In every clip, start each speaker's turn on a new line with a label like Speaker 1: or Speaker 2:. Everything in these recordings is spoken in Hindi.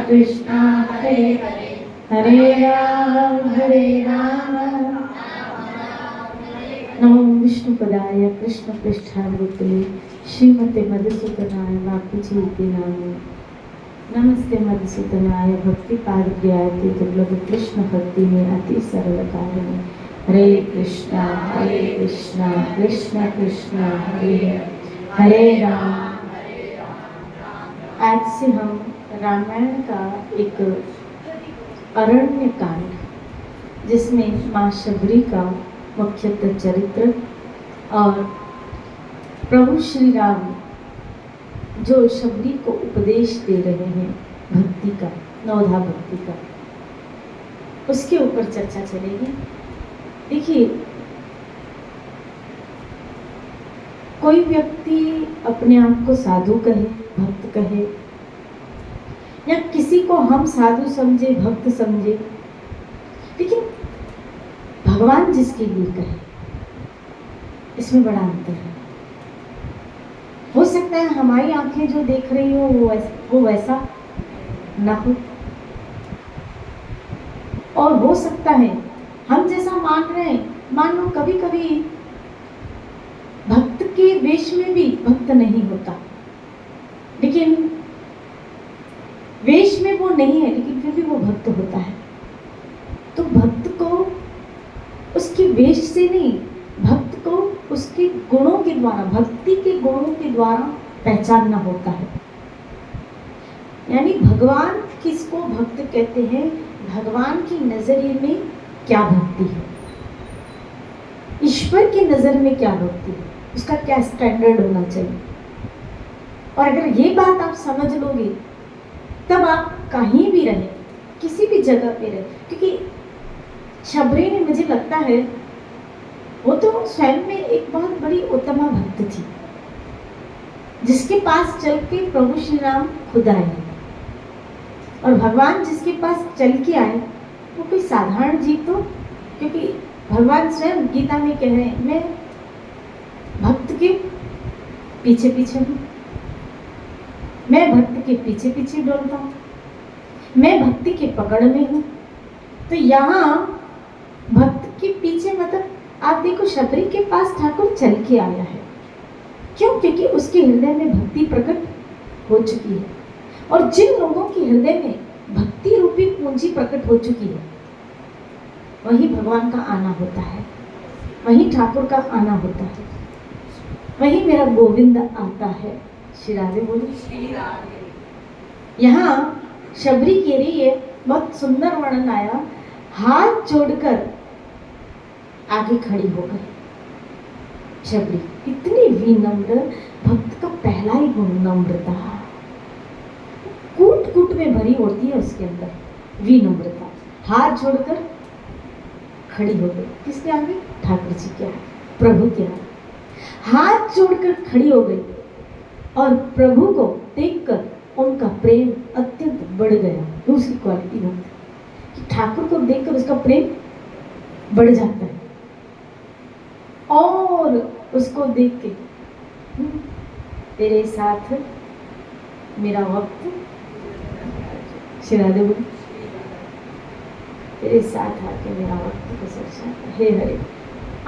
Speaker 1: कृष्णा हरे हरे हरे राम नमो विष्णुपदाय कृष्ण पृष्ठावृतले श्रीमते मधुसूदनाय बापूजी नामे नमस्ते मधुसूदनाय भक्ति पादप्रियाय दुर्लभ कृष्ण भक्ति में अति सरल कारण हरे कृष्णा कृष्ण कृष्ण हरे हरे राम। आज से हम रामायण का एक अरण्य कांड जिसमें माँ शबरी का मुख्यतः चरित्र और प्रभु श्री राम जो शबरी को उपदेश दे रहे हैं भक्ति का, नवधा भक्ति का, उसके ऊपर चर्चा चलेगी। देखिए, कोई व्यक्ति अपने आप को साधु कहे, भक्त कहे, या किसी को हम साधु समझे, भक्त समझे, लेकिन भगवान जिसके लिए कहे, इसमें बड़ा अंतर है। हो सकता है हमारी आंखें जो देख रही हो वो वैसा ना हो, और हो सकता है हम जैसा मान रहे हैं, मान लो कभी कभी भक्त के वेश में भी भक्त नहीं होता, लेकिन वेश में वो नहीं है, लेकिन फिर भी वो भक्त होता है। तो भक्त को उसके वेश से नहीं, भक्त को उसके गुणों के द्वारा, भक्ति के गुणों के द्वारा पहचानना होता है। यानी भगवान किसको भक्त कहते हैं, भगवान की नजरिए में क्या भक्ति है, ईश्वर की नजर में क्या भक्ति है, उसका क्या स्टैंडर्ड होना चाहिए। और अगर ये बात आप समझ लोगे तब आप कहीं भी रहे, किसी भी जगह पे रहे, क्योंकि शबरी ने, मुझे लगता है वो तो स्वयं में एक बहुत बड़ी उत्तमा भक्त थी, जिसके पास चल के प्रभु श्री राम खुद आए, और भगवान जिसके पास चल के आए वो कोई साधारण जीव तो, क्योंकि भगवान स्वयं गीता में कह रहे हैं, मैं भक्त के पीछे पीछे हूँ, मैं भक्त के पीछे पीछे डोलता हूँ, मैं भक्ति के पकड़ में हूँ। तो यहाँ भक्त के पीछे मतलब आप देखो, शबरी के पास ठाकुर चल के आया है, क्यों? क्योंकि उसके हृदय में भक्ति प्रकट हो चुकी है, और जिन लोगों के हृदय में भक्ति रूपी पूंजी प्रकट हो चुकी है, वही भगवान का आना होता है, वही ठाकुर का आना होता है, वही मेरा गोविंद आता है। श्री राधे बोलो। यहाँ शबरी के लिए बहुत सुंदर वर्णन आया, हाथ जोड़कर आगे खड़ी हो गई शबरी, इतनी विनम्र, भक्त का पहला ही गुण नम्रता, कूट कूट में भरी होती है उसके अंदर विनम्रता। हाथ जोड़कर खड़ी हो गई, किसके आगे? ठाकुर जी के आगे, प्रभु के आगे हाथ जोड़कर खड़ी हो गई, और प्रभु को देखकर उनका प्रेम अत्यंत बढ़ गया। दूसरी क्वालिटी होती है कि ठाकुर को देखकर उसका प्रेम बढ़ जाता है, और उसको देख के तेरे साथ मेरा वक्त, श्रीराधे बोली, तेरे साथ आके मेरा वक्त गुजर जाता है। हे हरे,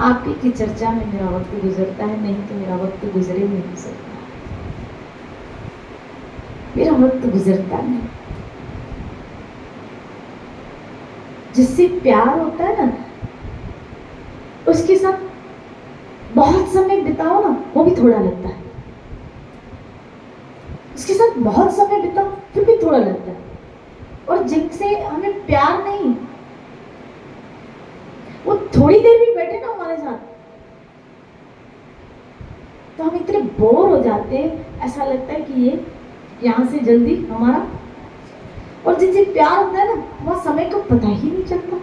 Speaker 1: आप ही की चर्चा में मेरा वक्त गुजरता है, नहीं तो मेरा वक्त गुजरे नहीं सकता, मेरा वक्त गुजरता नहीं। जिससे प्यार होता है ना, उसके साथ बहुत समय बिताओ ना, वो भी थोड़ा लगता है, उसके साथ बहुत समय बिताओ फिर भी थोड़ा लगता है। और जिनसे हमें प्यार नहीं, वो थोड़ी देर भी बैठे ना हमारे साथ, तो हम इतने बोर हो जाते हैं, ऐसा लगता है कि ये यहाँ से जल्दी हमारा। और जिनसे प्यार होता है ना, वह समय का पता ही नहीं चलता,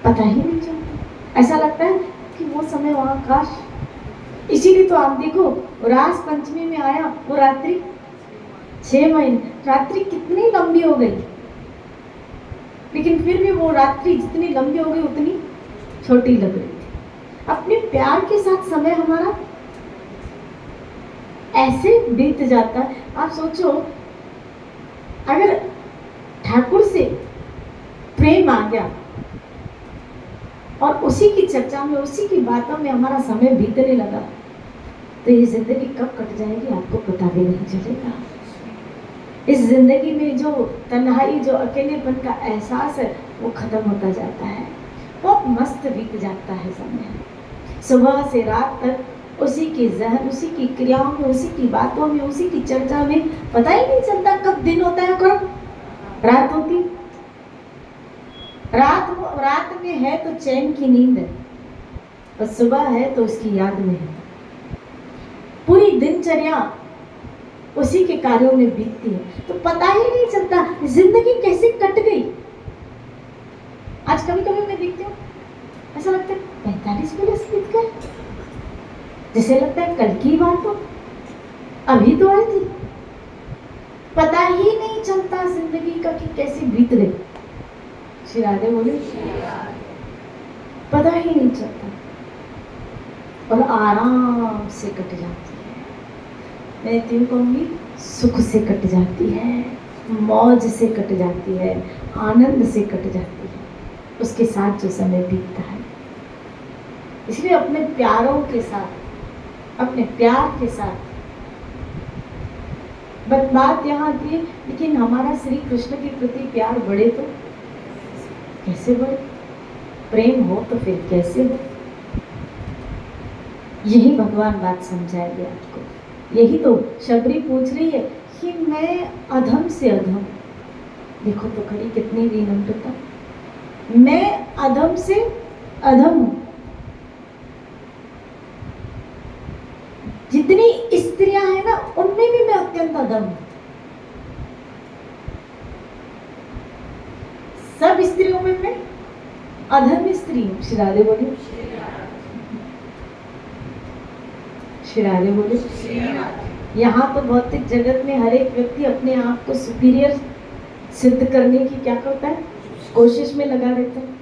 Speaker 1: पता ही नहीं चलता, ऐसा लगता है कि वो समय वहां काश। इसीलिए तो आप देखो, रास पंचमी में आया वो रात्रि 6 महीने, रात्रि कितनी लंबी हो गई, लेकिन फिर भी वो रात्रि जितनी लंबी हो गई उतनी छोटी लग रही थी। अपने प्यार के साथ समय हमारा ऐसे बीत जाता है। आप सोचो, अगर ठाकुर से प्रेम आ गया और उसी की चर्चा में, उसी की बातों में हमारा समय बीतने लगा, तो ये जिंदगी कब कट जाएगी आपको पता भी नहीं चलेगा। इस जिंदगी में जो तन्हाई, जो अकेलेपन का एहसास है, वो खत्म होता जाता है। बहुत मस्त बीत जाता है समय। सुबह से रात तक उसी के जहन, उसी की क्रियाओं में, उसी की बातों में, उसी की चर्चा में, पता ही नहीं चलता कब दिन होता है, कब रात होती। रात में है तो चैन की नींद है, और सुबह है तो उसकी याद में है। पूरी दिनचर्या उसी के कार्यों में बीतती है, तो पता ही नहीं चलता जिंदगी कैसे कट गई। आज कभी कभी मैं देखती हूँ, ऐसा लगता है 45 बरस बीत गए, जैसे लगता है कल की बात हो, अभी तो आई थी। पता ही नहीं चलता जिंदगी का कि कैसे बीत गई। श्री राधे बोले, पता ही नहीं चलता, और आराम से कट जाती है। मैं तीन कहूँगी, सुख से कट जाती है, मौज से कट जाती है, आनंद से कट जाती है, उसके साथ जो समय बीतता है। इसलिए अपने प्यारों के साथ, अपने प्यार के साथ, बात यहाँ की, लेकिन हमारा श्री कृष्ण के प्रति प्यार बढ़े तो कैसे बढ़े, प्रेम हो तो फिर कैसे हो। यही भगवान बात समझाएंगे आपको। यही तो शबरी पूछ रही है कि मैं अधम से अधम, देखो तो खरी कितनी विनम्रता, मैं अधम से अधम हूं। जितनी स्त्रियां हैं ना, उनमें भी मैं अत्यंत अधम हूं। सब स्त्रियों में मैं अधम स्त्री हूं। श्री राधे बोली, श्री राधे बोले। यहाँ तो भौतिक जगत में हर एक व्यक्ति अपने आप को सुपीरियर सिद्ध करने की क्या करता है, कोशिश में लगा रहता है।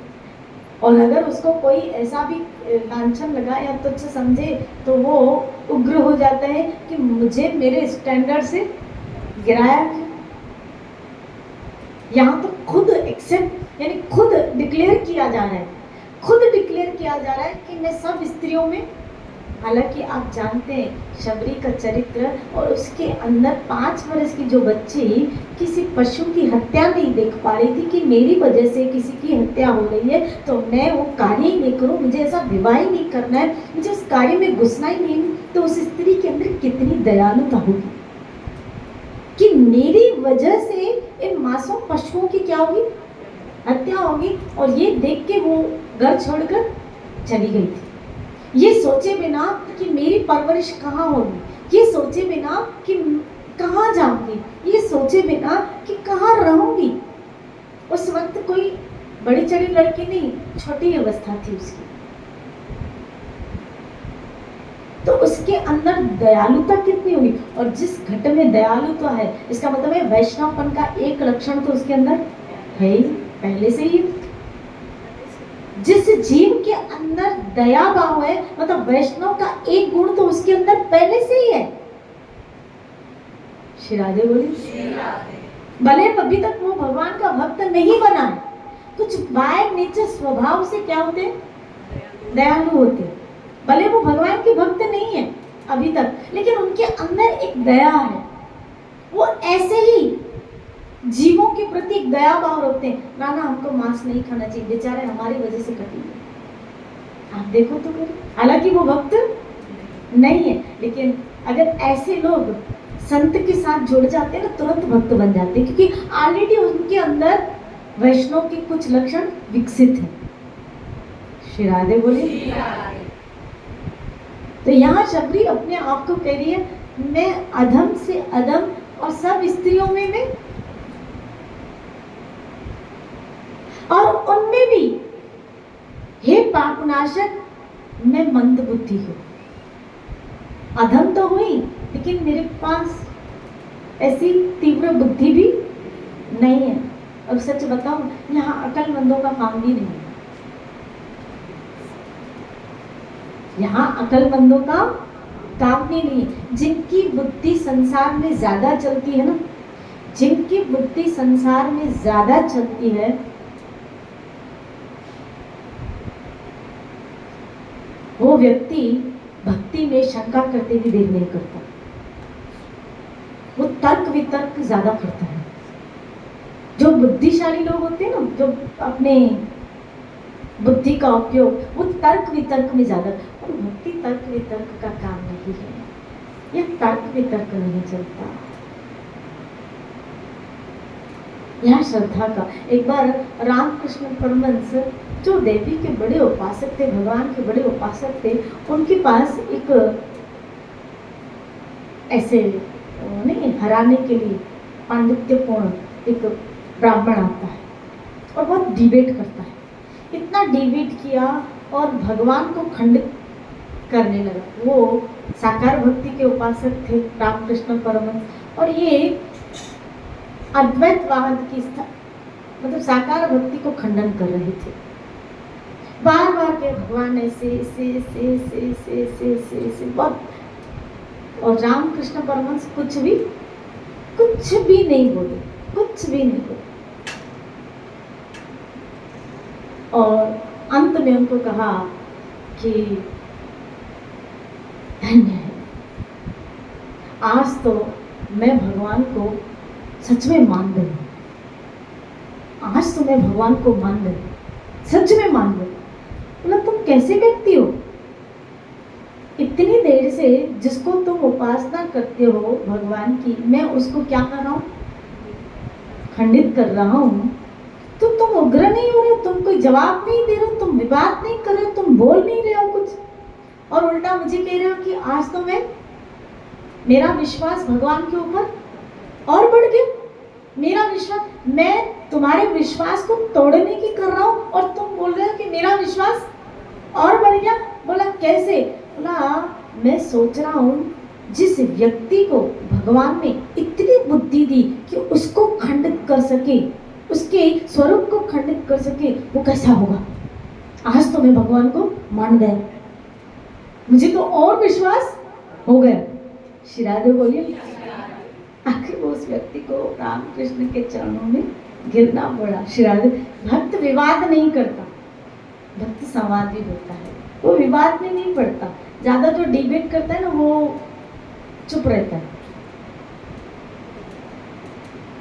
Speaker 1: और अगर उसको कोई ऐसा भी लांछन लगा या तुच्छ समझे, तो वो उग्र हो जाता है कि मुझे मेरे स्टैंडर्ड से गिराया क्यों। यहाँ तो खुद एक्सेप्ट, यानी खुद डिक्लेयर किया जा रहा है, खुद डिक्लेयर किया जा रहा है कि मैं सब स्त्रियों में। हालांकि आप जानते हैं शबरी का चरित्र, और उसके अंदर 5 वर्ष की जो बच्ची किसी पशु की हत्या नहीं देख पा रही थी कि मेरी वजह से किसी की हत्या हो रही है, तो मैं वो कार्य ही नहीं करूं, मुझे ऐसा विवाह ही नहीं करना है, मुझे उस कार्य में घुसना ही नहीं। तो उस स्त्री के अंदर कितनी दयालुता होगी कि मेरी वजह से इन मासूम पशुओं की क्या होगी, हत्या होगी। और ये देख के वो घर छोड़कर चली गई थी, ये सोचे बिना कि मेरी परवरिश कहाँ होगी, ये सोचे बिना कि कहाँ जाऊंगी, ये सोचे बिना कि कहाँ रहूंगी। उस वक्त कोई बड़ी चढ़ी लड़की नहीं, छोटी अवस्था थी उसकी। तो उसके अंदर दयालुता कितनी होगी, और जिस घट में दयालुता है, इसका मतलब है वैष्णवपन का एक लक्षण तो उसके अंदर है ही पहले से ही। जिस जीव के अंदर दया भाव है, मतलब वैष्णव का एक गुण तो उसके अंदर पहले से ही है। श्री राधे बोली, भले अभी तक वो भगवान का भक्त नहीं बना है, कुछ बाय नेचर स्वभाव से क्या होते, दयालु होते। भले वो भगवान के भक्त नहीं है अभी तक, लेकिन उनके अंदर एक दया है। वो ऐसे ही जीवों के प्रति दया भाव रखते हैं। ना हमको मांस नहीं खाना चाहिए, बेचारे हमारी वजह से कटेंगे, आप देखो तो करें। हालांकि वो भक्त नहीं है, लेकिन अगर ऐसे लोग संत के साथ जुड़ जाते हैं ना, तुरंत भक्त बन जाते हैं, क्योंकि ऑलरेडी उनके अंदर वैष्णव के कुछ लक्षण विकसित हैं। श्री राधे बोले। तो यहाँ शबरी अपने आप को कह रही है, मैं अधम से अधम, और सब स्त्रियों में मैं, और उनमें भी हे पापनाशक मैं मंद बुद्धि हूं। अधम तो हुई, लेकिन मेरे पास ऐसी तीव्र बुद्धि भी नहीं है। अब सच बताऊं, यहाँ अकलमंदों का काम भी नहीं है। यहाँ अकलमंदों का काम भी नहीं है। जिनकी बुद्धि संसार में ज्यादा चलती है ना, जिनकी बुद्धि संसार में ज्यादा चलती है, वो व्यक्ति भक्ति में शंका करते भी देर नहीं करता, वो तर्क वितर्क ज्यादा करता है। जो बुद्धिशाली लोग होते हैं ना, जो अपने बुद्धि का उपयोग वो तर्क वितर्क में ज्यादा, और भक्ति तर्क वितर्क का काम नहीं है, यह तर्क वितर्क नहीं चलता। यह श्रद्धा का। एक बार रामकृष्ण परमहंस जो देवी के बड़े उपासक थे, भगवान के बड़े उपासक थे, उनके पास एक ऐसे नहीं हराने के लिए पांडित्यपूर्ण एक ब्राह्मण आता है और बहुत डिबेट करता है। इतना डिबेट किया और भगवान को खंडित करने लगा। वो साकार भक्ति के उपासक थे रामकृष्ण परमहंस, और ये अद्वैतवाद की मतलब साकार भक्ति को खंडन कर रहे थे। बार बार के भगवान ऐसे बहुत, और रामकृष्ण परमहंस कुछ भी नहीं बोले, कुछ भी नहीं बोले। और अंत में उनको कहा कि धन्य है, आज तो मैं भगवान को सच में मान गई, आज तो मैं भगवान को मान गई, सच में मान गई। बोला तुम कैसे व्यक्ति हो, इतनी देर से जिसको तुम उपासना करते हो भगवान की, मैं उसको क्या कर रहा हूँ, खंडित कर रहा हूँ, तो तुम उग्र नहीं हो रहे, तुम कोई जवाब नहीं दे रहे हो, तुम विवाद नहीं कर रहे हो, तुम बोल नहीं रहे हो कुछ, और उल्टा मुझे कह रहे हो कि आज तो मेरा विश्वास भगवान के ऊपर और बढ़ गया, मेरा विश्वास, मैं तुम्हारे विश्वास को तोड़ने की कर रहा हूँ और तुम बोल रहे हो कि मेरा विश्वास और बढ़ गया। बोला कैसे? बोला मैं सोच रहा हूँ जिस व्यक्ति को भगवान ने इतनी बुद्धि दी कि उसको खंडित कर सके, उसके स्वरूप को खंडित कर सके, वो कैसा होगा। आज तो मैं भगवान को मान गया, मुझे तो और विश्वास हो गया। श्री राधे बोलिए। आखिर वो उस व्यक्ति को रामकृष्ण के चरणों में गिरना पड़ा। श्री राधे। भक्त विवाद नहीं करता, भक्त संवादी होता है, वो विवाद में नहीं पड़ता। ज्यादा जो डिबेट करता है ना वो चुप रहता है,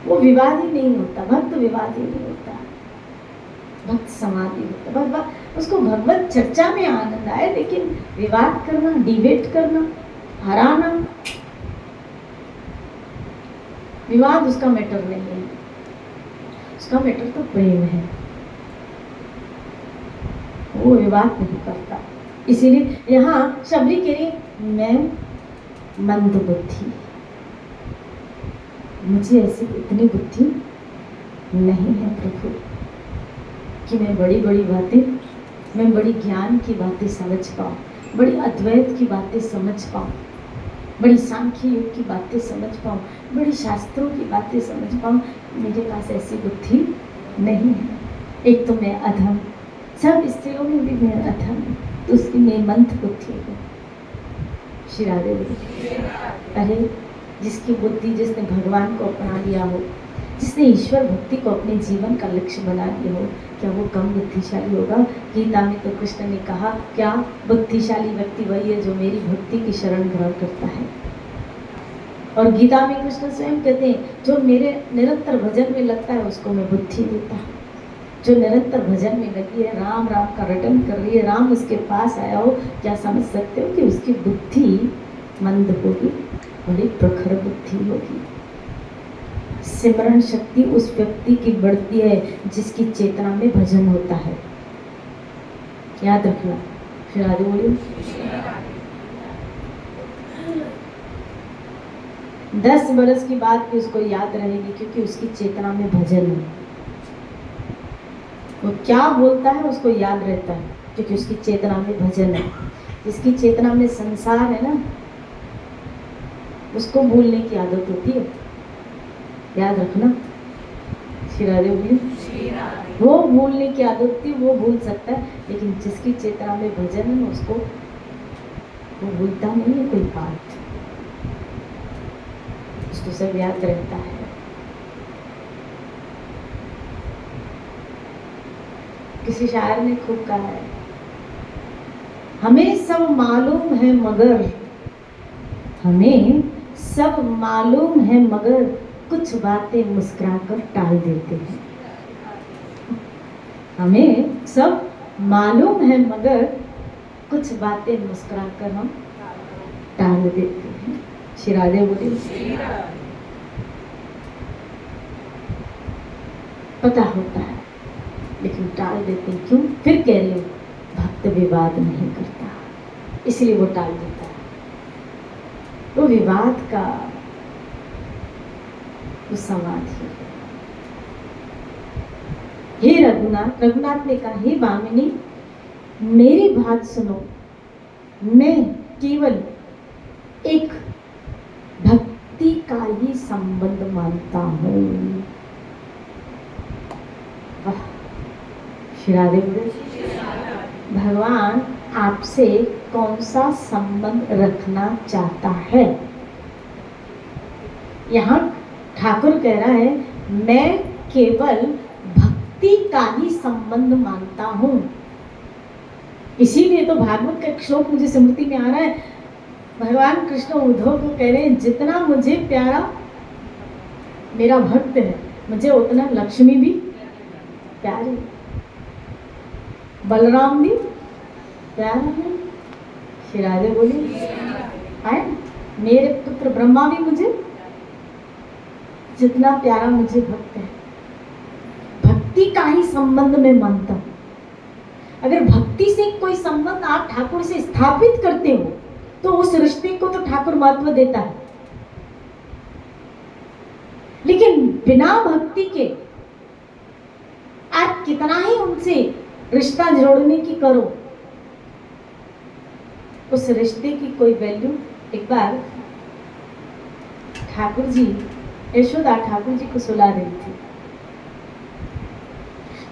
Speaker 1: वो विवादी नहीं होता, भक्त विवादी नहीं होता, भक्त समाधि होता। बस उसको भगवत चर्चा में आनंद आए, लेकिन विवाद करना, डिबेट करना, हराना, विवाद उसका मैटर नहीं है, उसका मैटर तो प्रेम है, वो विवाद नहीं करता। इसीलिए यहाँ शबरी कह रही मैं मंद बुद्धि, मुझे ऐसी इतनी बुद्धि नहीं है प्रभु कि मैं बड़ी बड़ी बातें, मैं बड़ी ज्ञान की बातें समझ पाऊँ, बड़ी अद्वैत की बातें समझ पाऊँ, बड़ी सांख्य योग की बातें समझ पाऊँ, बड़ी शास्त्रों की बातें समझ पाऊँ। मेरे पास ऐसी बुद्धि नहीं है। एक तो मैं अधम, सब स्त्रियों में भी मैं अधम, तो उसकी मैं मंद बुद्धि हूँ। श्री राधे। अरे जिसकी बुद्धि, जिसने भगवान को अपना लिया हो, जिसने ईश्वर भक्ति को अपने जीवन का लक्ष्य बना लिया हो, क्या वो कम बुद्धिशाली होगा? गीता में तो कृष्ण ने कहा, क्या बुद्धिशाली व्यक्ति वही है जो मेरी भक्ति की शरण ग्रहण करता है। और गीता में कृष्ण स्वयं कहते हैं, जो मेरे निरंतर भजन में लगता है उसको मैं बुद्धि देता हूँ। जो निरंतर भजन में लगी है, राम राम का रटन कर रही है, राम उसके पास आया हो, क्या समझ सकते हो कि उसकी बुद्धि मंद होगी, बड़ी प्रखर बुद्धि होगी। सिमरण शक्ति उस व्यक्ति की बढ़ती है जिसकी चेतना में भजन होता है। याद रखना। फिर आगे बोलिए। 10 बरस की बात भी उसको याद रहेगी, क्योंकि उसकी चेतना में भजन है। वो क्या बोलता है उसको याद रहता है, क्योंकि उसकी चेतना में भजन है। जिसकी चेतना में संसार है ना, उसको भूलने की आदत होती है। याद रखना। श्री राधे बोलिए। वो भूलने की आदत थी, वो भूल सकता है, लेकिन जिसकी चेतना में भजन है उसको वो भूलता नहीं है कोई बात। तो सब याद रहता है। किसी शायर ने खूब कहा है, हमें सब मालूम है मगर, हमें सब मालूम है मगर कुछ बातें मुस्कुराकर टाल देते हैं। हमें सब मालूम है मगर कुछ बातें मुस्कुराकर हम टाल देते हैं। श्री राधे बोले। पता होता है लेकिन टाल देते हैं। क्यों? फिर कह रही हूँ, भक्त विवाद नहीं करता, इसलिए वो टाल देता है। वो विवाद का वो संवाद ही है। हे रघुनाथ, रघुनाथ ने कहा, हे भामिनी मेरी बात सुनो, मैं केवल एक भक्ति का ही संबंध मानता हूँ। वाह, श्री राधे बोले। भगवान आपसे कौन सा संबंध रखना चाहता है? यहाँ ठाकुर कह रहा है, मैं केवल भक्ति का ही संबंध मानता हूँ। इसीलिए तो भागवत का एक श्लोक मुझे स्मृति में आ रहा है। भगवान कृष्ण उद्धव को कह रहे हैं, जितना मुझे प्यारा मेरा भक्त है, मुझे उतना लक्ष्मी भी प्यारी, बलराम भी प्यारा है। श्री राधे बोली, आए मेरे पुत्र ब्रह्मा भी मुझे जितना प्यारा मुझे भक्त है। भक्ति का ही संबंध में मानता हूं। अगर भक्ति से कोई संबंध आप ठाकुर से स्थापित करते हो तो उस रिश्ते को तो ठाकुर महत्व देता है, लेकिन बिना भक्ति के आप कितना ही उनसे रिश्ता जोड़ने की करो, उस रिश्ते की कोई वैल्यू। एक बार ठाकुर जी, यशोदा ठाकुर जी को सुला रही थी।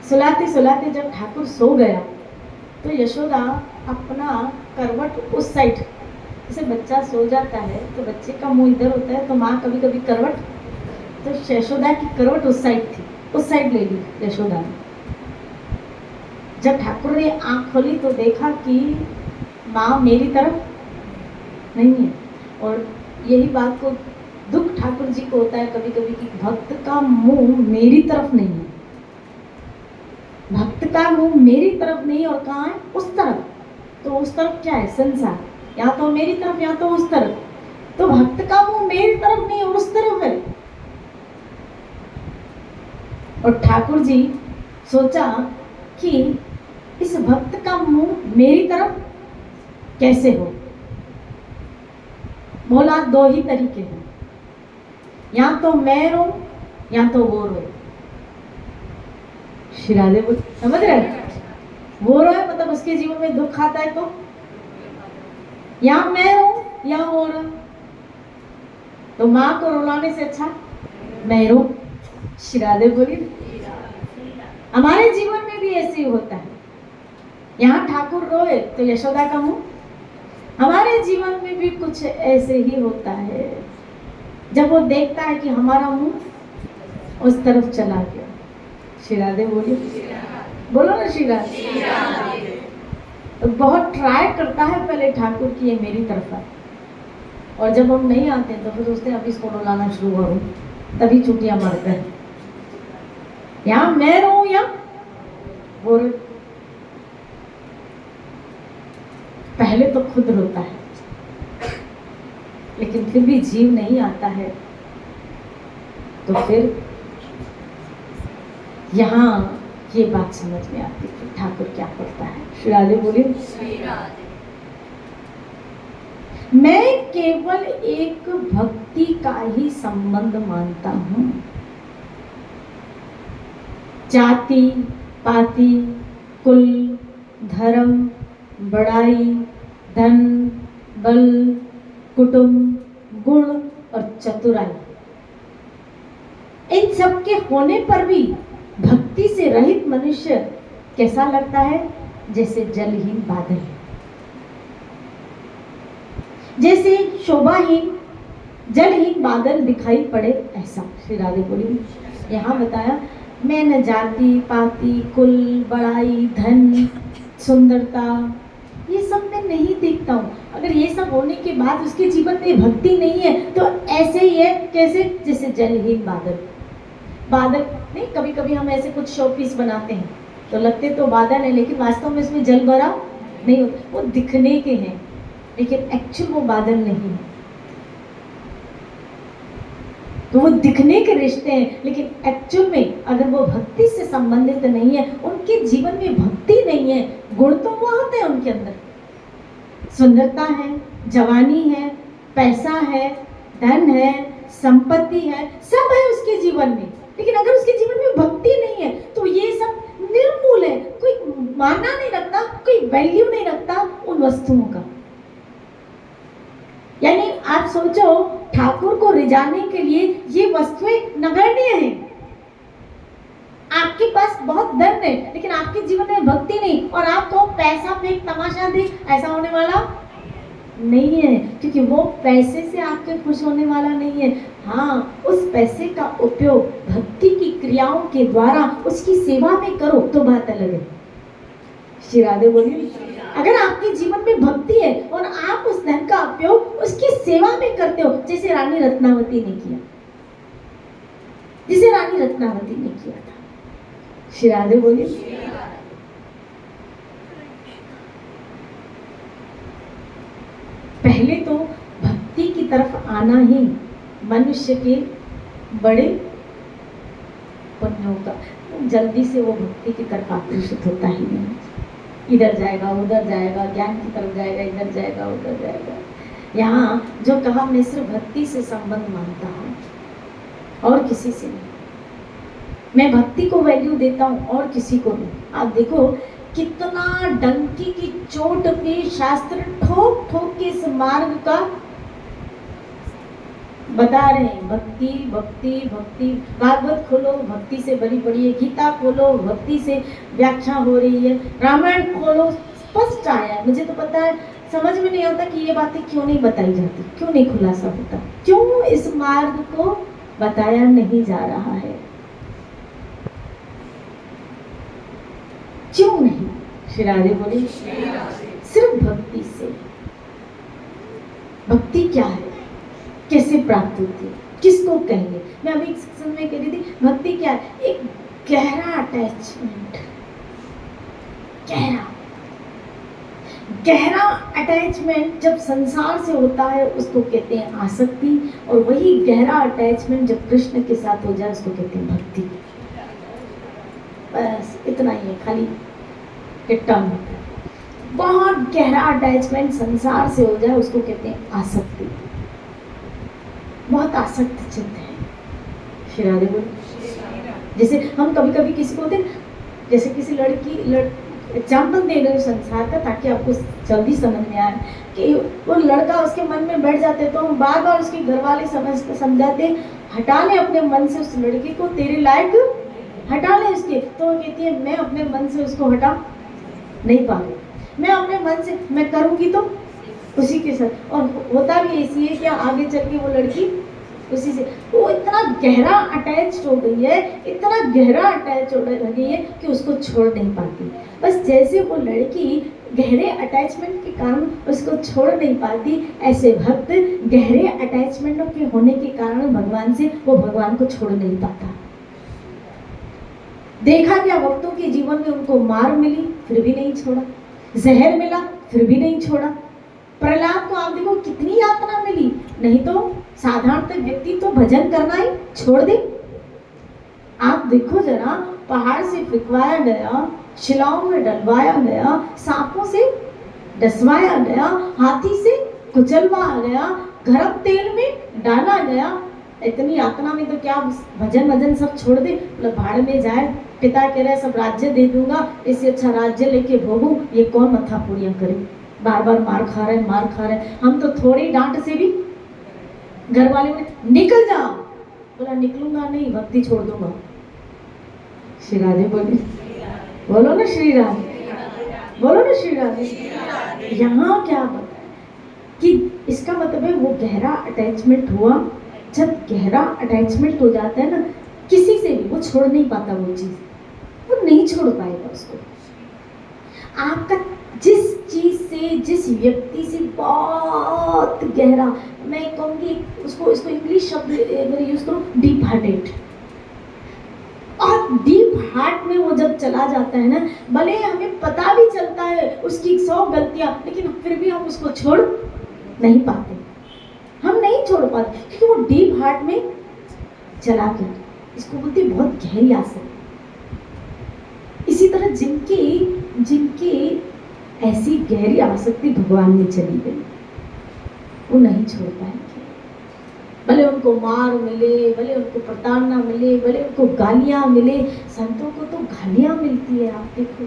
Speaker 1: सुलाते सुलाते जब ठाकुर सो गया तो यशोदा अपना करवट उस साइड, जैसे बच्चा सो जाता है तो बच्चे का मुंह इधर होता है तो माँ कभी कभी करवट, तो यशोदा की करवट उस साइड थी, उस साइड ले ली यशोदा ने। जब ठाकुर ने आंख खोली तो देखा कि माँ मेरी तरफ नहीं है। और यही बात को दुख ठाकुर जी को होता है कभी कभी कि भक्त का मुंह मेरी तरफ नहीं है, भक्त का मुंह मेरी तरफ नहीं और कहाँ है? उस तरफ। तो उस तरफ क्या है? संसार। या तो मेरी तरफ या तो उस तरफ। तो भक्त का मुंह मेरी तरफ नहीं और उस तरफ है। और ठाकुर जी सोचा कि इस भक्त का मुंह मेरी तरफ कैसे हो। बोला दो ही तरीके हैं, या तो मैं रो या तो वो रोए। श्री राधे बोल, समझ रहे? वो रोए मतलब उसके जीवन में दुख आता है तो, या मैं रो या वो रो। तो माँ को रुलाने से अच्छा मैं रो। श्री राधे बोली। हमारे जीवन में भी ऐसे ही होता है। यहाँ ठाकुर रोए तो यशोदा का मुंह, हमारे जीवन में भी कुछ ऐसे ही होता है। जब वो देखता है कि हमारा मुंह उस तरफ चला गया। श्री राधे बोलिए, बोलो ना श्री राधे। तो बहुत ट्राई करता है पहले ठाकुर की ये मेरी तरफ है, और जब हम नहीं आते तो फिर सोचते हैं अब इसको रुलाना शुरू करूं, तभी छुट्टियां मारते हैं। यहाँ मैं रो या वो रो। पहले तो खुद रोता है, लेकिन फिर भी जीव नहीं आता है तो फिर यहाँ ये बात समझ में आती है ठाकुर क्या करता है। श्री राधे बोलिए। मैं केवल एक भक्ति का ही संबंध मानता हूँ। जाति पाति कुल धर्म बड़ाई धन बल कुटुंब गुण और चतुराई, इन सब के होने पर भी भक्ति से रहित मनुष्य कैसा लगता है? जैसे जलहीन बादल, जैसे शोभाहीन जलहीन बादल दिखाई पड़े ऐसा। श्री राधे बोली यहाँ बताया, मैं न जाति पाति कुल बड़ाई धन सुंदरता ये सब मैं नहीं देखता हूँ। अगर ये सब होने के बाद उसके जीवन में भक्ति नहीं है तो ऐसे ही है, कैसे? जैसे जलहीन बादल। बादल नहीं, कभी कभी हम ऐसे कुछ शो पीस बनाते हैं तो लगते तो बादल है लेकिन वास्तव में इसमें जल भरा नहीं होता, वो दिखने के हैं लेकिन एक्चुअल वो बादल नहीं है। तो वो दिखने के रिश्ते हैं लेकिन एक्चुअल में अगर वो भक्ति से संबंधित नहीं है, उनके जीवन में भक्ति नहीं है। गुण तो वो होते हैं उनके अंदर, सुंदरता है, जवानी है, पैसा है, धन है, संपत्ति है, सब है उसके जीवन में, लेकिन अगर उसके जीवन में भक्ति नहीं है तो ये सब निर्मूल है। कोई माना नहीं रखता, कोई वैल्यू नहीं रखता उन वस्तुओं का। यानी आप सोचो, ठाकुर को रिझाने के लिए ये वस्तुएं नगण्य हैं। आपके पास बहुत धन है लेकिन आपके जीवन में भक्ति नहीं, और आपको पैसा फेंक तमाशा देख, ऐसा होने वाला नहीं है, क्योंकि वो पैसे से आपके खुश होने वाला नहीं है। हाँ, उस पैसे का उपयोग भक्ति की क्रियाओं के द्वारा उसकी सेवा में करो तो बात अलग है। श्री राधे बोलिए, अगर आपके जीवन में भक्ति है और आप उस धन का उपयोग उसकी सेवा में करते हो, जैसे रानी रत्नावती ने किया, जिसे रानी रत्नावती ने किया था। श्री राधे बोलिए, पहले तो भक्ति की तरफ आना ही मनुष्य के बड़े पुण्यों का, जल्दी से वो भक्ति की तरफ आकर्षित होता ही नहीं। इधर जाएगा उधर जाएगा, ज्ञान की तरफ जाएगा, इधर जाएगा उधर जाएगा। यहाँ जो कहा, मैं सिर्फ भक्ति से संबंध मानता हूँ और किसी से नहीं। मैं भक्ति को वैल्यू देता हूँ और किसी को नहीं। आप देखो कितना डंकी की चोट पे शास्त्र ठोक ठोक के इस मार्ग का बता रहे हैं। भक्ति भक्ति भक्ति, भागवत खोलो भक्ति से भरी पड़ी है, गीता खोलो भक्ति से व्याख्या हो रही है, रामायण खोलो स्पष्ट आया है। मुझे तो पता है, समझ में नहीं आता कि ये बातें क्यों नहीं बताई जाती, क्यों नहीं खुलासा होता, क्यों इस मार्ग को बताया नहीं जा रहा है, क्यों नहीं? श्री राधे बोली, सिर्फ भक्ति से। भक्ति क्या है, कैसे प्राप्त होती है, किसको कहेंगे? मैं अभी सत्संग में कह रही थी, भक्ति क्या है? एक गहरा अटैचमेंट, गहरा अटैचमेंट जब संसार से होता है उसको कहते हैं आसक्ति, और वही गहरा अटैचमेंट जब कृष्ण के साथ हो जाए उसको कहते हैं भक्ति। बस इतना ही है, खाली टर्म। बहुत गहरा अटैचमेंट संसार से हो जाए उसको कहते हैं आसक्ति। बहुत आसक्त चित्त है। श्री राधे बोल। जैसे हम कभी कभी किसी को होते, जैसे किसी एग्जाम्पल दे रहे हो संसार का, ताकि आपको जल्दी समझ में आए कि वो लड़का उसके मन में बैठ जाते तो हम बार बार उसके घर वाले समझाते, हटा ले अपने मन से उस लड़के को, तेरे लायक हटा ले उसके। तो वो कहती है मैं अपने मन से उसको हटा नहीं पा रही, मैं अपने मन से मैं करूँगी तो उसी के साथ। और होता भी ऐसी है कि आगे चल के वो लड़की उसी से, वो इतना गहरा अटैच हो गई है, इतना गहरा अटैच हो गई है कि उसको छोड़ नहीं पाती। बस जैसे वो लड़की गहरे अटैचमेंट के कारण उसको छोड़ नहीं पाती, ऐसे भक्त गहरे अटैचमेंट के होने के कारण भगवान से, वो भगवान को छोड़ नहीं पाता। देखा क्या, भक्तों के जीवन में उनको मार मिली फिर भी नहीं छोड़ा, जहर मिला फिर भी नहीं छोड़ा। प्रहलाद को आप देखो कितनी यातना मिली, नहीं तो साधारण व्यक्ति तो भजन करना ही छोड़ दे। आप देखो जरा, पहाड़ से फिकवाया गया, शिलाओं में डलवाया गया, सांपों से डसवाया गया, हाथी से कुचलवाया गया, गरम तेल में डाला गया। इतनी यातना में तो क्या भजन सब छोड़ दे, मतलब भाड़ में जाए। पिता कह रहे सब राज्य दे दूंगा, इससे अच्छा राज्य लेके भोगूं, ये कौन मत्था पूरियां करे, बार बार मार खा रहे। हम तो थोड़ी डांट से भी, घर वाले बोले निकल जा, बोला निकलूंगा नहीं, भक्ति छोड़ दूंगा। श्री राधे बोले, बोलो ना श्री राधे, बोलो ना श्री राधे। यहाँ क्या बताया कि इसका मतलब है वो गहरा अटैचमेंट हुआ। जब गहरा अटैचमेंट हो जाता है ना किसी से भी, वो छोड़ नहीं पाता वो चीज़, वो नहीं छोड़ पाएगा उसको। आपका जिस चीज़ से, जिस व्यक्ति से बहुत गहरा, मैं कहूँगी उसको, इसको इंग्लिश शब्द अगर यूज़ करूँ, डीप हार्टेड, और डीप हार्ट में वो जब चला जाता है ना, भले हमें पता भी चलता है उसकी 100 गलतियां, लेकिन फिर भी हम उसको छोड़ नहीं पाते, हम नहीं छोड़ पाते, क्योंकि वो डीप हार्ट में चला गया। इसको बोलते बहुत गहरी आसक्ति। इसी तरह जिनकी ऐसी गहरी आसक्ति भगवान में चली गई, वो नहीं छोड़ पाएंगे। भले उनको मार मिले, भले उनको प्रताड़ना मिले, भले उनको गालियां मिले। संतों को तो गालियां मिलती है, आप देखो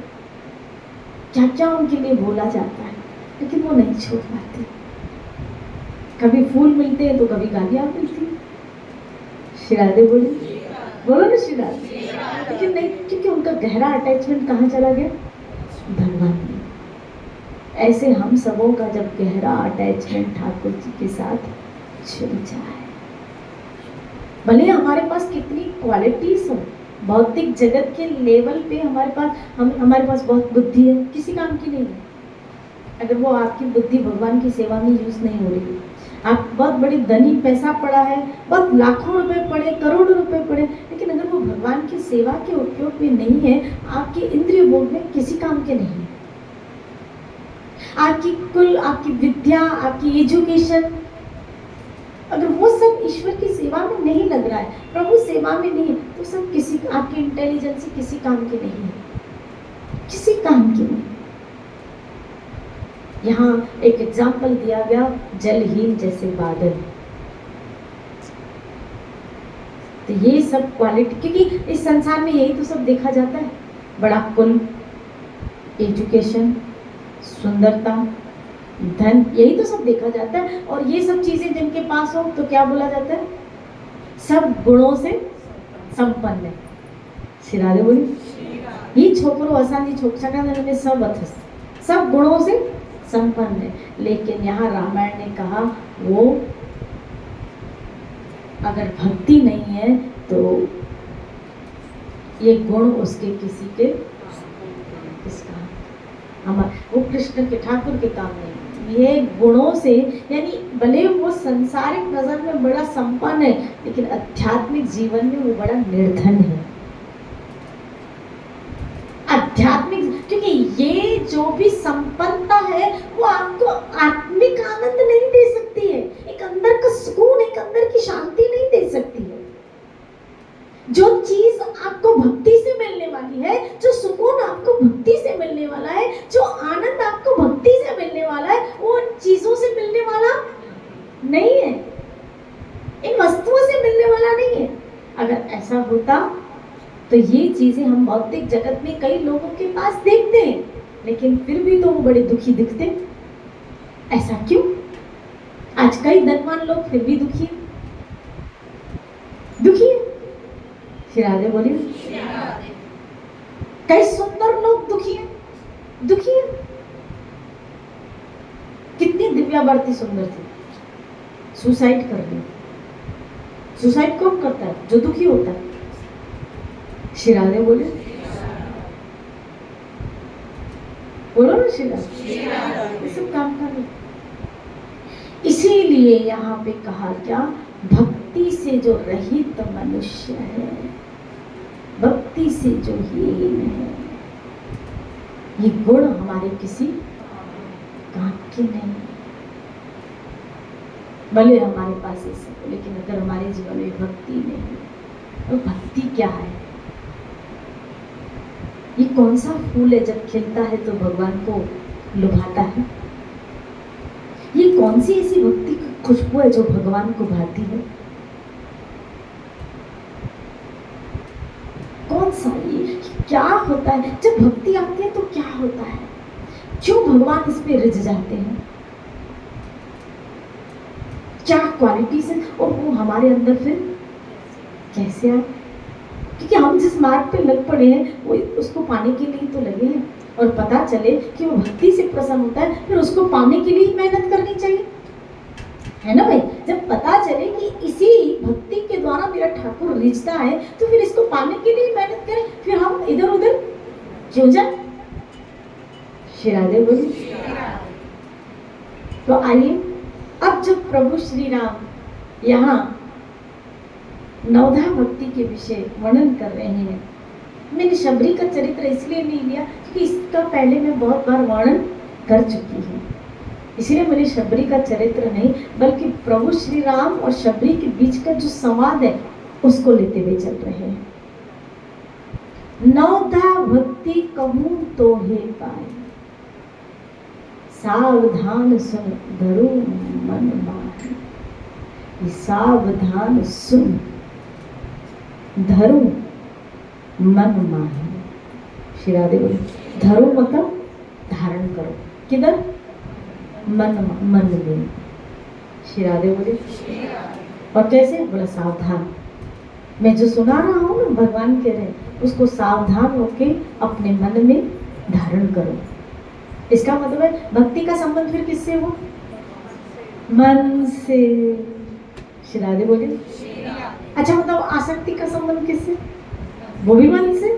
Speaker 1: क्या क्या उनके लिए बोला जाता है, लेकिन वो नहीं छोड़ पाते। कभी फूल मिलते हैं तो कभी गालियां मिलती है। श्री राधे बोलो ना श्री राधे। लेकिन नहीं, क्योंकि उनका गहरा अटैचमेंट कहाँ चला गया? भगवान में। ऐसे हम सबों का जब गहरा अटैचमेंट ठाकुर जी के साथ छूट जाए, भले हमारे पास कितनी क्वालिटीज हो, भौतिक जगत के लेवल पे हमारे पास बहुत बुद्धि है, किसी काम की नहीं है। अगर वो आपकी बुद्धि भगवान की सेवा में यूज नहीं हो रही, आप बहुत बड़ी धनी, पैसा पड़ा है, बहुत लाखों रुपए पड़े, करोड़ों रुपए पड़े, लेकिन अगर वो भगवान की सेवा के उपयोग में नहीं है, आपके इंद्रिय भोग में किसी काम के नहीं है। आपकी विद्या, आपकी एजुकेशन, अगर वो सब ईश्वर की सेवा में नहीं लग रहा है, प्रभु सेवा में नहीं है, तो सब किसी, आपकी इंटेलिजेंस किसी काम की नहीं है, किसी काम की नहीं। यहाँ एक एग्जाम्पल दिया गया, जलहीन जैसे बादल। तो ये सब क्वालिटी, क्योंकि इस संसार में यही तो सब देखा जाता है, बड़ा कुल, एजुकेशन, सुंदरता, धन, यही तो सब देखा जाता है। और ये सब चीजें जिनके पास हो तो क्या बोला जाता है? सब गुणों से संपन्न है। श्री राधे बोली। ये छोकरो असानी छोकरा में सब अथस, सब गुणों से संपन्न है। लेकिन यहाँ रामायण ने कहा वो अगर भक्ति नहीं है तो ये गुण उसके किसी के किसका, वो कृष्ण के, ठाकुर के काम नहीं। ये गुणों से, यानी भले वो सांसारिक नजर में बड़ा संपन्न है, लेकिन आध्यात्मिक जीवन में वो बड़ा निर्धन है। आध्यात्मिक, क्योंकि ये जो भी संपन्नता है वो आपको आत्मिक आनंद नहीं दे सकती है, एक अंदर का सुकून, एक अंदर की शांति नहीं दे सकती है। जो चीज आपको भक्ति से मिलने वाली है, जो सुकून आपको भक्ति से मिलने वाला है, जो आनंद आपको भक्ति से मिलने वाला है, वो उन चीजों से मिलने वाला नहीं है, इन वस्तुओं से मिलने वाला नहीं है। अगर ऐसा होता तो ये चीजें हम भौतिक जगत में कई लोगों के पास देखते हैं, लेकिन फिर भी तो वो बड़े दुखी दिखते। ऐसा क्यों? आज कई धनवान लोग फिर भी दुखी है। श्री राधे बोलिए। कई सुंदर लोग दुखी है। कितनी दिव्या भारती सुंदर थी, सुसाइड कर ली। सुसाइड कौन करता है? जो दुखी होता है। श्री राधे बोले, बोलो ना श्री राधे। सब काम कर रहे। इसीलिए यहाँ पे कहा क्या, भक्ति से जो रहित मनुष्य है, भक्ति से जो हीन है, ये गुण हमारे किसी काम के नहीं। भले हमारे पास ये सब, लेकिन अगर हमारे जीवन में भक्ति नहीं, तो भक्ति क्या है? ये कौन सा फूल है जब खिलता है तो भगवान को लुभाता है? ये कौन सी ऐसी भक्ति की खुशबू है जो भगवान को भाती है? कौन सा ये क्या होता है जब भक्ति आती है तो क्या होता है? क्यों भगवान इस पे रिझ जाते हैं? क्या क्वालिटीज है और वो हमारे अंदर फिर कैसे आए? क्योंकि हम जिस मार्ग पे लग पड़े हैं वो उसको पाने के लिए तो लगे हैं, और पता चले कि वो भक्ति से प्रसन्न होता है, फिर उसको पाने के लिए मेहनत करनी चाहिए। है ना भाई। जब पता चले कि इसी भक्ति के द्वारा मेरा ठाकुर रिझता है, तो फिर इसको पाने के लिए मेहनत करें, फिर हम इधर उधर क्यों जाए। श्री राधे बोली। तो आइए, अब जब प्रभु श्री राम यहाँ नवधा भक्ति के विषय वर्णन कर रहे हैं, मैंने शबरी का चरित्र इसलिए नहीं लिया क्योंकि इसका पहले मैं बहुत बार वर्णन कर चुकी हूँ, इसलिए मैंने शबरी का चरित्र नहीं, बल्कि प्रभु श्री राम और शबरी के बीच का जो संवाद है उसको लेते हुए चल रहे हैं। नवधा भक्ति कहूं तो हे पाए, सावधान सुन धरो मन माहे। सावधान सुन धरो मन माहे। श्री राधे बोले, धरो मतलब धारण करो, किधर? मन में। श्री राधे बोले, और कैसे? बोला सावधान, मैं जो सुना रहा हूँ ना, भगवान कह रहे हैं उसको सावधान होके अपने मन में धारण करो। इसका मतलब है भक्ति का संबंध फिर किससे हो? मन से। श्री राधे बोले। अच्छा, मतलब आसक्ति का संबंध किससे? वो भी मन से।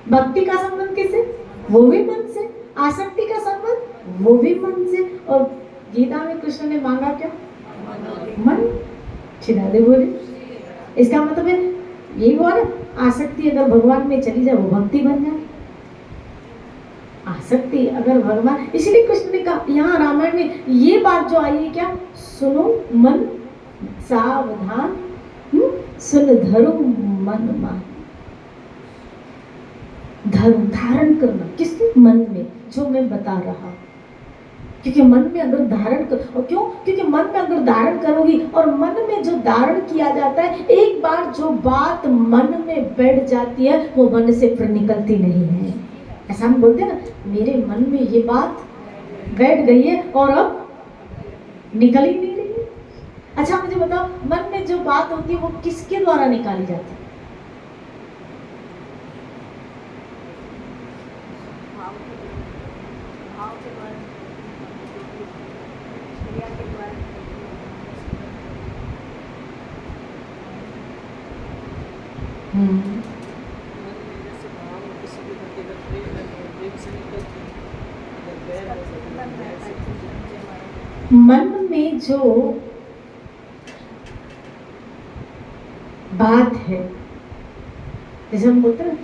Speaker 1: भक्ति का संबंध किससे? वो भी मन से। आसक्ति का संबंध वो भी मन से। और गीता में कृष्ण ने मांगा क्या? मन। श्री राधे बोले। इसका मतलब है यही हुआ ना, आसक्ति अगर भगवान में चली जाए वो भक्ति बन जाए। आसक्ति अगर भगवान, इसलिए कृष्ण ने कहा यहाँ रामायण में ये बात जो आई है क्या? सुनो मन, सावधान सुन धरो मन मान। धारण करना किसके? मन में, जो मैं बता रहा, क्योंकि मन में अगर धारण कर, और क्यों? क्योंकि मन में अगर धारण करोगी, और मन में जो धारण किया जाता है, एक बार जो बात मन में बैठ जाती है वो मन से फिर निकलती नहीं है। ऐसा हम बोलते हैं ना, मेरे मन में ये बात बैठ गई है और अब निकल ही नहीं रही है। अच्छा मुझे बताओ, मन में जो बात होती है वो किसके द्वारा निकाली जाती है? मन में जो बात है, जैसे हम बोलते हैं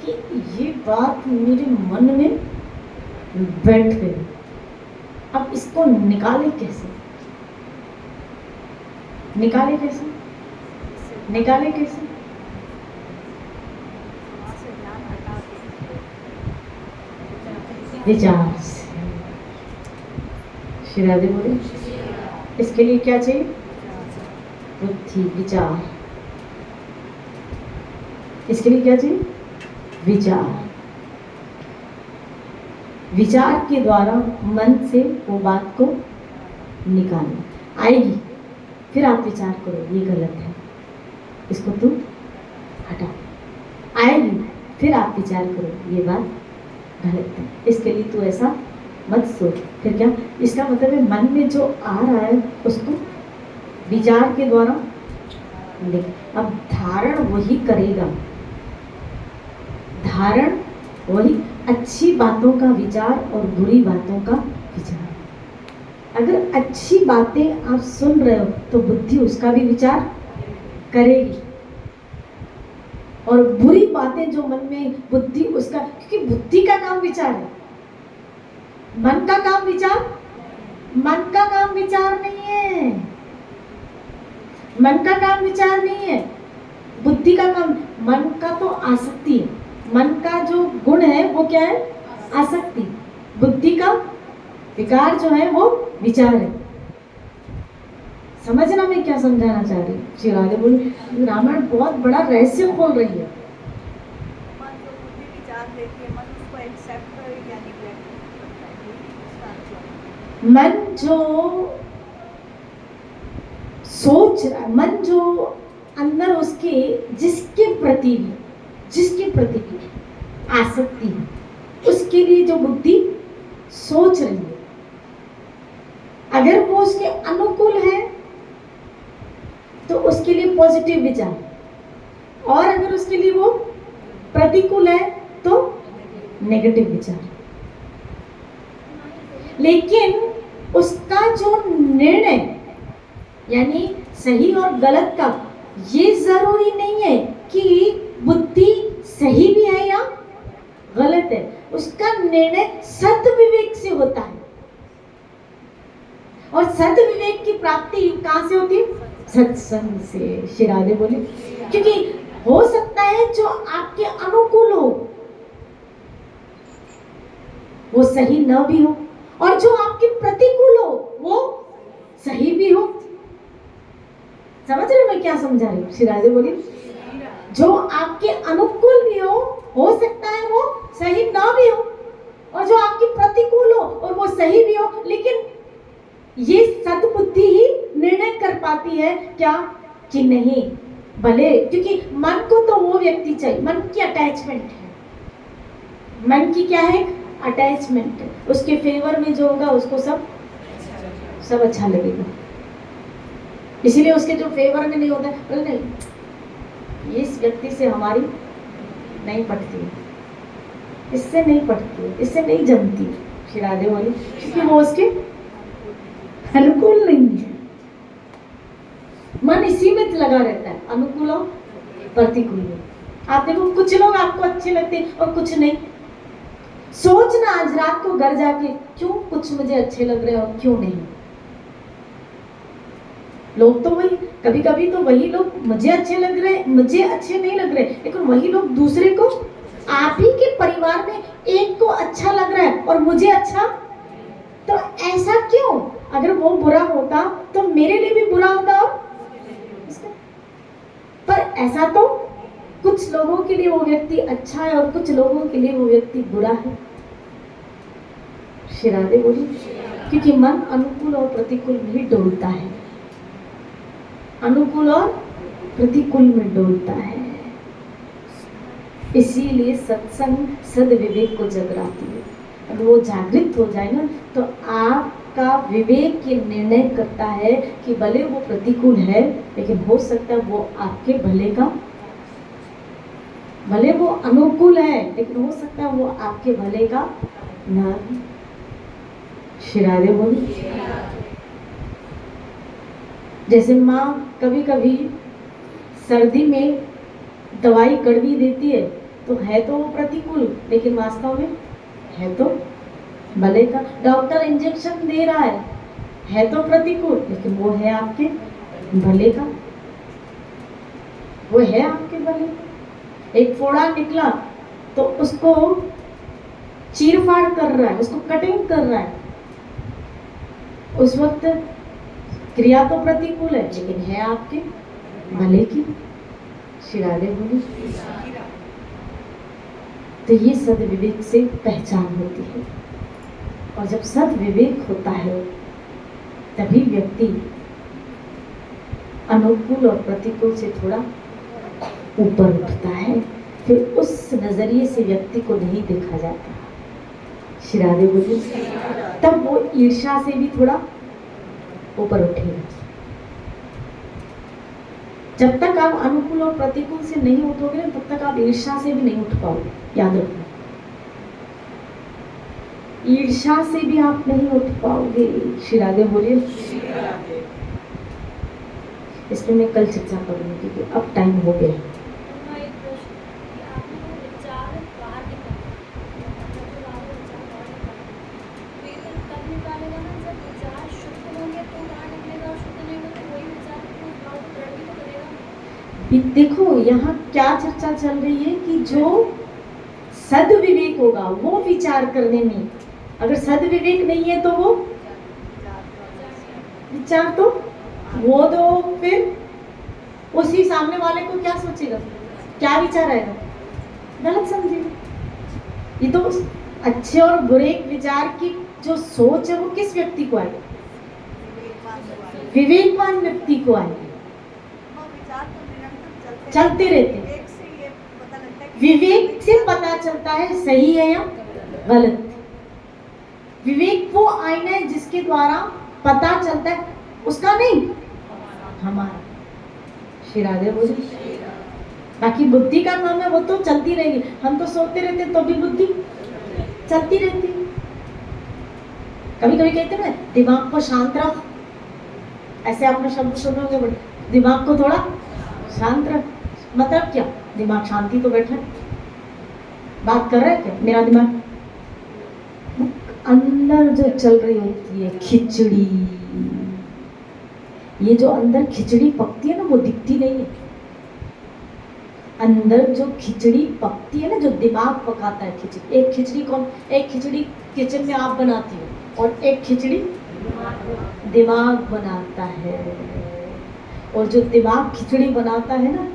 Speaker 1: कि ये बात मेरे मन में बैठ गई, अब इसको निकाले कैसे? निकाले कैसे? निकाले कैसे? विचार से। श्री राधे बोले, इसके लिए क्या चाहिए? बुद्धि, विचार। इसके लिए क्या चाहिए? विचार। विचार के द्वारा मन से वो बात को निकालना आएगी, फिर आप विचार करो ये गलत है, इसको तू हटा। आएगी, फिर आप विचार करो ये बात गलत है, इसके लिए तू ऐसा मत सोच। फिर क्या? इसका मतलब है मन में जो आ रहा है उसको विचार के द्वारा लिख। अब धारण वही करेगा, धारण वही, अच्छी बातों का विचार और बुरी बातों का विचार। अगर अच्छी बातें आप सुन रहे हो तो बुद्धि उसका भी विचार करेगी, और बुरी बातें जो मन में, बुद्धि उसका, क्योंकि बुद्धि का काम विचार है, मन का काम विचार, मन का काम विचार नहीं है, मन का काम विचार नहीं है, बुद्धि का काम। मन का तो आसक्ति है, मन का जो गुण है वो क्या है? आसक्ति। बुद्धि का विकार जो है वो विचार है। समझना मैं क्या समझाना चाह रही हूँ? श्री राधे बोले, रामायण बहुत बड़ा रहस्य खोल रही है। मन जो सोच रहा है, मन जो अंदर उसके जिसके प्रति भी आसक्ति है, उसके लिए जो बुद्धि सोच रही है। अगर वो उसके अनुकूल है तो उसके लिए पॉजिटिव विचार, और अगर उसके लिए वो प्रतिकूल है तो नेगेटिव विचार। लेकिन उसका जो निर्णय यानी सही और गलत का, ये जरूरी नहीं है कि बुद्धि सही भी है या गलत है, उसका निर्णय सद्विवेक से होता है। और सद्विवेक की प्राप्ति कहां से होती है? सत्संग से। श्री राधे बोले, क्योंकि हो सकता है जो आपके अनुकूल हो वो सही न भी हो, और जो आपके प्रतिकूल हो वो सही भी हो। समझ रहे मैं क्या समझा रही हूँ? श्री राधे बोली, जो आपके अनुकूल भी हो सकता है वो सही ना भी हो, और जो आपके प्रतिकूल हो और वो सही भी हो, लेकिन ये सद्बुद्धि ही निर्णय कर पाती है क्या कि नहीं भले, क्योंकि मन को तो वो व्यक्ति चाहिए, मन की अटैचमेंट है, मन की क्या है? अटैचमेंट है। उसके फेवर में जो होगा उसको सब अच्छा लगेगा, इसीलिए उसके जो फेवर में नहीं होता है, बोले नहीं इस व्यक्ति से हमारी नहीं पटती है, इससे नहीं पटती है, इससे नहीं जमती। श्री राधे वाली, क्योंकि वो उसके अनुकूल नहीं है। मन इसी में लगा रहता है, अनुकूल और प्रतिकूल। आप देखो कुछ लोग आपको अच्छे लगते हैं और कुछ नहीं। सोचना आज रात को घर जाके, क्यों कुछ मुझे अच्छे लग रहे हैं और क्यों नहीं। लोग तो वही, कभी कभी तो वही लोग मुझे अच्छे लग रहे, मुझे अच्छे नहीं लग रहे, लेकिन वही लोग दूसरे को, आप ही के परिवार में एक को अच्छा लग रहा है और मुझे अच्छा, तो ऐसा क्यों? अगर वो बुरा होता तो मेरे लिए भी बुरा होता। पर ऐसा तो कुछ लोगों के लिए वो व्यक्ति अच्छा है और कुछ लोगों के लिए वो व्यक्ति बुरा है। श्री राधे बोली, क्योंकि मन अनुकूल और प्रतिकूल भी डोलता है, अनुकूल और प्रतिकूल में डोलता है। इसीलिए सत्संग सद्विवेक को जगराती है। अगर वो जागृत हो जाए ना तो आपका विवेक ये निर्णय करता है कि भले वो प्रतिकूल है, लेकिन हो सकता है वो आपके भले का, भले वो अनुकूल है लेकिन हो सकता है वो आपके भले का ना। श्री राधे बोली, जैसे माँ कभी कभी सर्दी में दवाई कड़वी देती है तो है तो वो प्रतिकूल, लेकिन वास्तव में है तो भले का। डॉक्टर इंजेक्शन दे रहा है तो प्रतिकूल, लेकिन वो है आपके भले का, वो है आपके भले का। एक फोड़ा निकला तो उसको चीरफाड़ कर रहा है, उसको कटिंग कर रहा है, उस वक्त क्रिया तो प्रतिकूल है लेकिन है आपके भले की। श्री राधे बोली, तो ये सद्विवेक से पहचान होती है। और जब सद्विवेक होता है तभी व्यक्ति अनुकूल और प्रतिकूल से थोड़ा ऊपर उठता है, फिर उस नजरिए से व्यक्ति को नहीं देखा जाता। श्री राधे बोली, तब वो ईर्ष्या से भी थोड़ा ऊपर उठेगा। जब तक आप अनुकूल और प्रतिकूल से नहीं उठोगे तब तक आप ईर्ष्या से भी नहीं उठ पाओगे। याद रखो, ईर्ष्या से भी आप नहीं उठ पाओगे। श्री राधे बोलिए। इसमें मैं कल चर्चा करूंगी क्योंकि अब टाइम हो गया। देखो यहाँ क्या चर्चा चल रही है कि जो सद्विवेक होगा वो विचार करने में, अगर सद्विवेक नहीं है तो वो विचार तो वो दो, फिर उसी सामने वाले को क्या सोचेगा, क्या विचार आएगा, गलत समझेगा। ये तो अच्छे और बुरे विचार की जो सोच है वो किस व्यक्ति को आएगी? विवेकवान व्यक्ति को आएगी। चलते रहते हैं, विवेक से पता चलता है सही है या गलत। विवेक वो आईना है जिसके द्वारा पता चलता है, उसका नहीं, हमारा। श्री राधे बोले। बाकी बुद्धि का काम है, वो तो चलती रहेगी। हम तो सोते रहते तो भी बुद्धि चलती रहती। कभी कभी कहते हैं दिमाग को शांत रख, ऐसे आपने शब्द सुनोगे, बड़े दिमाग को थोड़ा शांत रख। मतलब क्या? दिमाग शांति तो बैठा है, बात कर रहा है क्या मेरा दिमाग? अंदर जो चल रही होती है खिचड़ी, ये जो अंदर खिचड़ी पकती है ना, वो दिखती नहीं है। अंदर जो खिचड़ी पकती है ना, जो दिमाग पकाता है खिचड़ी। एक खिचड़ी कौन? एक खिचड़ी किचन में आप बनाती हो, और एक खिचड़ी दिमाग बनाता है। और जो दिमाग खिचड़ी बनाता है ना,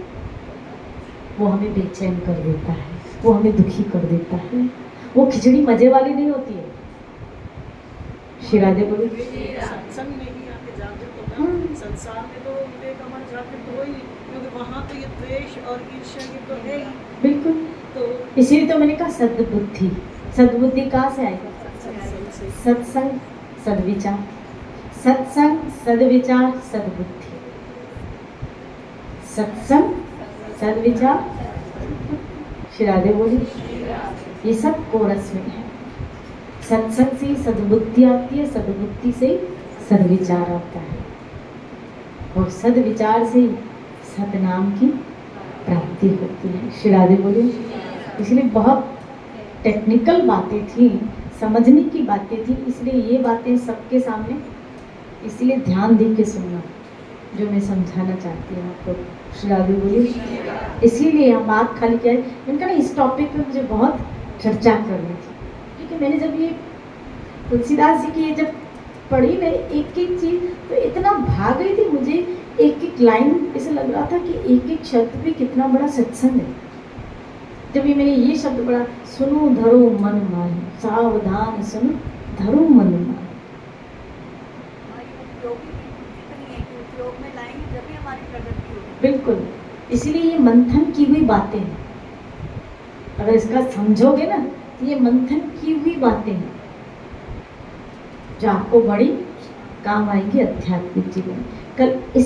Speaker 1: वो हमें बेचैन कर देता है, वो हमें दुखी कर देता है। वो खिचड़ी मजे वाली नहीं होती है। श्री राधे बोले।
Speaker 2: सत्संग में ही आके जागृत होना, संसार में तो विवेक अमर जागृत हो ही, क्योंकि वहाँ तो ये द्वेष और ईर्ष्या ये तो है ही।
Speaker 1: बिल्कुल,
Speaker 2: तो
Speaker 1: इसीलिए तो मैंने कहा सद्बुद्धि। सद्बुद्धि कहाँ से आएगी? सत्संग, सद्विचार। सत्संग, सद्विचार, सद्बुद्धि। सत्संग, सद्विचार। श्री राधे बोली। ये सब कोरस में है। सत्संग से सद्बुद्धि आती है, सद्बुद्धि से सद्विचार आता है, और सद्विचार से सतनाम की प्राप्ति होती है। श्री राधे बोले। इसलिए बहुत टेक्निकल बातें थी, समझने की बातें थी, इसलिए ये बातें सबके सामने, इसलिए ध्यान दे के सुनना जो मैं समझाना चाहती हूँ आपको। श्री राधे बोले। इसीलिए हम बात खाली क्या है, मैंने कहा ना इस टॉपिक पे मुझे बहुत चर्चा करनी थी, क्योंकि मैंने जब ये तुलसीदास जी की ये जब पढ़ी ना एक एक चीज, तो इतना भाग गई थी मुझे, एक एक लाइन ऐसे लग रहा था कि एक एक शब्द पे कितना बड़ा सत्संग है। जब ये मैंने ये शब्द पढ़ा, सुनो धरो मन माही, सावधान सुनो धरो मन माही। बिल्कुल, इसीलिए ये मंथन की हुई बातें हैं। अगर इसका समझोगे ना, तो ये मंथन की हुई बातें हैं जो आपको बड़ी काम आएंगी आध्यात्मिक जीवन। कल इस